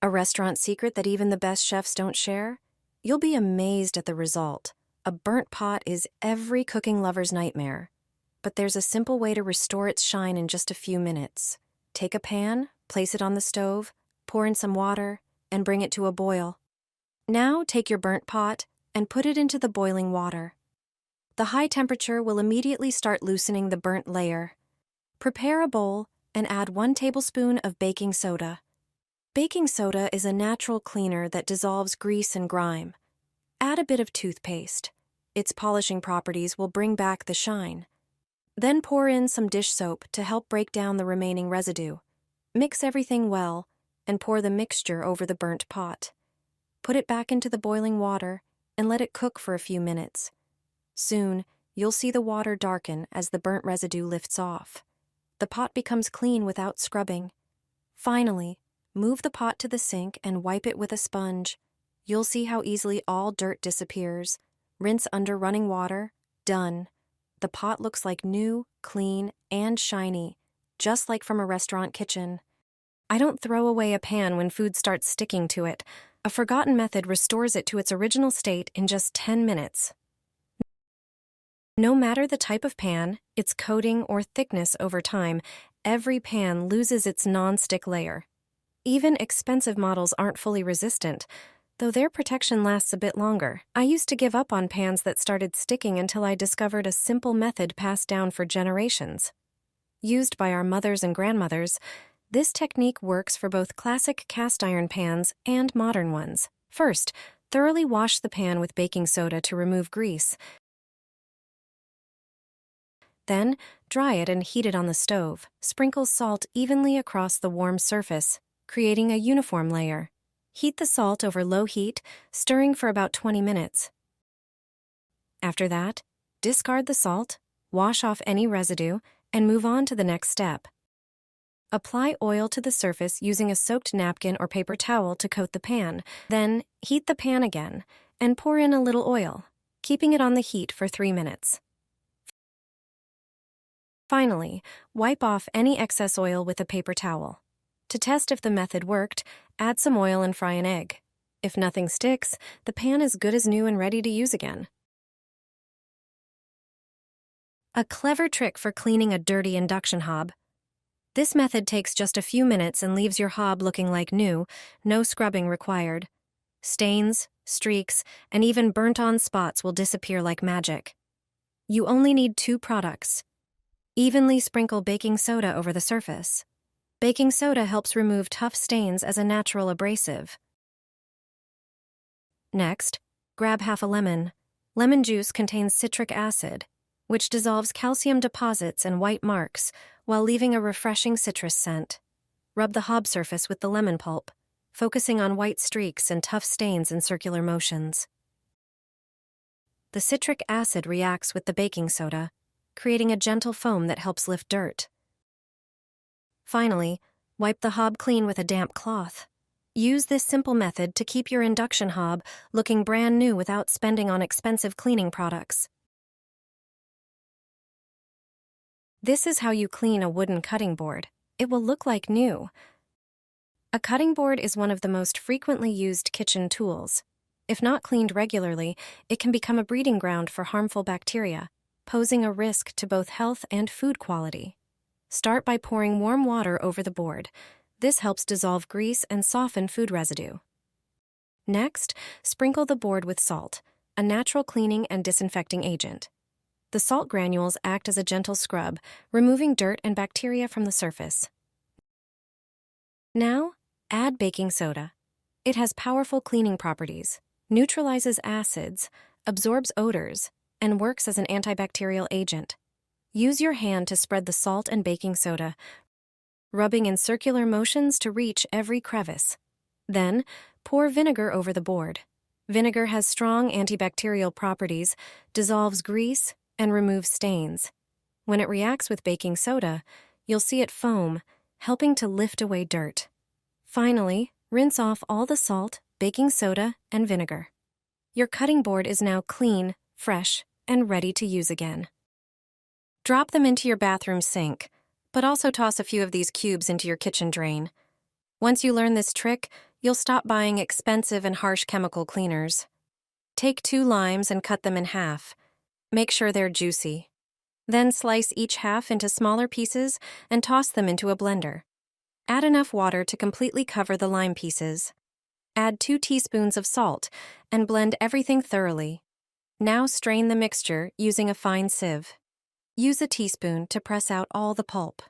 A restaurant secret that even the best chefs don't share? You'll be amazed at the result. A burnt pot is every cooking lover's nightmare. But there's a simple way to restore its shine in just a few minutes. Take a pan, place it on the stove, pour in some water, and bring it to a boil. Now take your burnt pot and put it into the boiling water. The high temperature will immediately start loosening the burnt layer. Prepare a bowl and add 1 tablespoon of baking soda. Baking soda is a natural cleaner that dissolves grease and grime. Add a bit of toothpaste. Its polishing properties will bring back the shine. Then pour in some dish soap to help break down the remaining residue. Mix everything well and pour the mixture over the burnt pot. Put it back into the boiling water and let it cook for a few minutes. Soon, you'll see the water darken as the burnt residue lifts off. The pot becomes clean without scrubbing. Finally, move the pot to the sink and wipe it with a sponge. You'll see how easily all dirt disappears. Rinse under running water. Done. The pot looks like new, clean, and shiny, just like from a restaurant kitchen. I don't throw away a pan when food starts sticking to it. A forgotten method restores it to its original state in just 10 minutes. No matter the type of pan, its coating, or thickness over time, every pan loses its non-stick layer. Even expensive models aren't fully resistant, though their protection lasts a bit longer. I used to give up on pans that started sticking until I discovered a simple method passed down for generations. Used by our mothers and grandmothers, this technique works for both classic cast iron pans and modern ones. First, thoroughly wash the pan with baking soda to remove grease. Then, dry it and heat it on the stove. Sprinkle salt evenly across the warm surface, creating a uniform layer. Heat the salt over low heat, stirring for about 20 minutes. After that, discard the salt, wash off any residue, and move on to the next step. Apply oil to the surface using a soaked napkin or paper towel to coat the pan. Then, heat the pan again and pour in a little oil, keeping it on the heat for 3 minutes. Finally, wipe off any excess oil with a paper towel. To test if the method worked, add some oil and fry an egg. If nothing sticks, the pan is good as new and ready to use again. A clever trick for cleaning a dirty induction hob. This method takes just a few minutes and leaves your hob looking like new, no scrubbing required. Stains, streaks, and even burnt-on spots will disappear like magic. You only need 2 products. Evenly sprinkle baking soda over the surface. Baking soda helps remove tough stains as a natural abrasive. Next, grab half a lemon. Lemon juice contains citric acid, which dissolves calcium deposits and white marks while leaving a refreshing citrus scent. Rub the hob surface with the lemon pulp, focusing on white streaks and tough stains in circular motions. The citric acid reacts with the baking soda, creating a gentle foam that helps lift dirt. Finally, wipe the hob clean with a damp cloth. Use this simple method to keep your induction hob looking brand new without spending on expensive cleaning products. This is how you clean a wooden cutting board. It will look like new. A cutting board is one of the most frequently used kitchen tools. If not cleaned regularly, it can become a breeding ground for harmful bacteria, posing a risk to both health and food quality. Start by pouring warm water over the board. This helps dissolve grease and soften food residue. Next, sprinkle the board with salt, a natural cleaning and disinfecting agent. The salt granules act as a gentle scrub, removing dirt and bacteria from the surface. Now, add baking soda. It has powerful cleaning properties, neutralizes acids, absorbs odors, and works as an antibacterial agent. Use your hand to spread the salt and baking soda, rubbing in circular motions to reach every crevice. Then, pour vinegar over the board. Vinegar has strong antibacterial properties, dissolves grease, and removes stains. When it reacts with baking soda, you'll see it foam, helping to lift away dirt. Finally, rinse off all the salt, baking soda, and vinegar. Your cutting board is now clean, fresh, and ready to use again. Drop them into your bathroom sink, but also toss a few of these cubes into your kitchen drain. Once you learn this trick, You'll stop buying expensive and harsh chemical cleaners. Take 2 limes and cut them in half. Make sure they're juicy. Then slice each half into smaller pieces and toss them into a blender. Add enough water to completely cover the lime pieces. Add 2 teaspoons of salt and blend everything thoroughly. Now strain the mixture using a fine sieve. Use a teaspoon to press out all the pulp.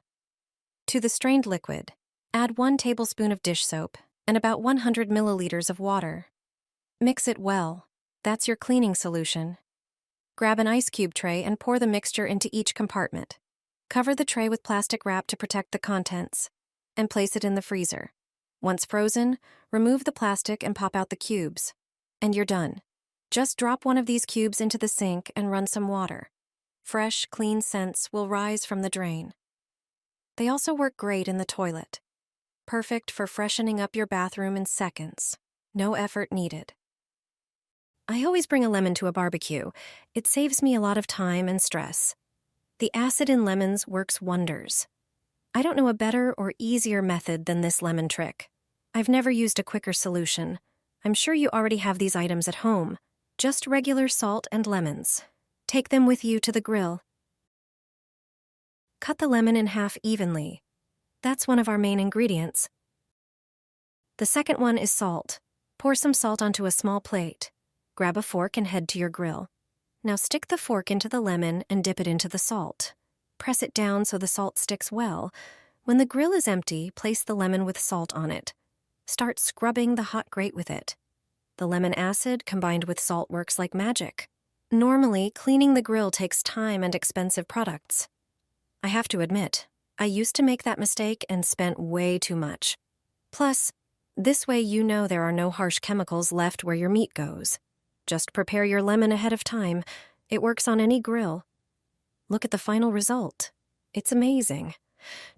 To the strained liquid, add 1 tablespoon of dish soap and about 100 milliliters of water. Mix it well. That's your cleaning solution. Grab an ice cube tray and pour the mixture into each compartment. Cover the tray with plastic wrap to protect the contents, and place it in the freezer. Once frozen, remove the plastic and pop out the cubes. And you're done. Just drop one of these cubes into the sink and run some water. Fresh, clean scents will rise from the drain. They also work great in the toilet. Perfect for freshening up your bathroom in seconds. No effort needed. I always bring a lemon to a barbecue. It saves me a lot of time and stress. The acid in lemons works wonders. I don't know a better or easier method than this lemon trick. I've never used a quicker solution. I'm sure you already have these items at home. Just regular salt and lemons. Take them with you to the grill. Cut the lemon in half evenly. That's one of our main ingredients. The second one is salt. Pour some salt onto a small plate. Grab a fork and head to your grill. Now stick the fork into the lemon and dip it into the salt. Press it down so the salt sticks well. When the grill is empty, place the lemon with salt on it. Start scrubbing the hot grate with it. The lemon acid combined with salt works like magic. Normally, cleaning the grill takes time and expensive products. I have to admit, I used to make that mistake and spent way too much. Plus, this way you know there are no harsh chemicals left where your meat goes. Just prepare your lemon ahead of time. It works on any grill. Look at the final result. It's amazing.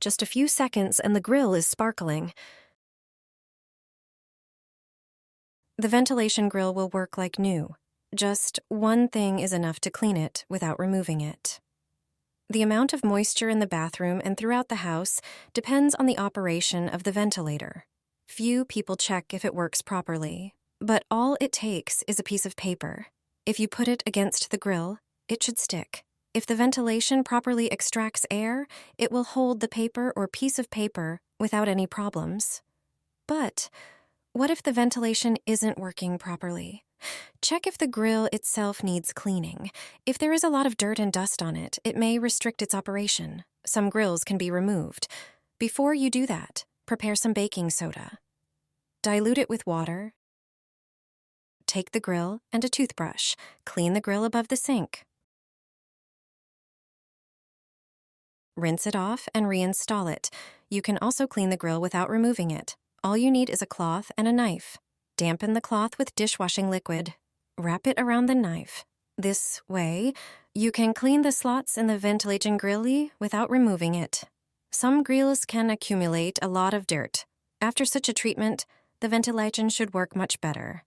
Just a few seconds and the grill is sparkling. The ventilation grill will work like new. Just one thing is enough to clean it without removing it. The amount of moisture in the bathroom and throughout the house depends on the operation of the ventilator. Few people check if it works properly, but all it takes is a piece of paper. If you put it against the grill, it should stick. If the ventilation properly extracts air, it will hold the paper or piece of paper without any problems. But what if the ventilation isn't working properly? Check if the grill itself needs cleaning. If there is a lot of dirt and dust on it, it may restrict its operation. Some grills can be removed. Before you do that, prepare some baking soda. Dilute it with water. Take the grill and a toothbrush. Clean the grill above the sink. Rinse it off and reinstall it. You can also clean the grill without removing it. All you need is a cloth and a knife. Dampen the cloth with dishwashing liquid. Wrap it around the knife. This way, you can clean the slots in the ventilation grill without removing it. Some grills can accumulate a lot of dirt. After such a treatment, the ventilation should work much better.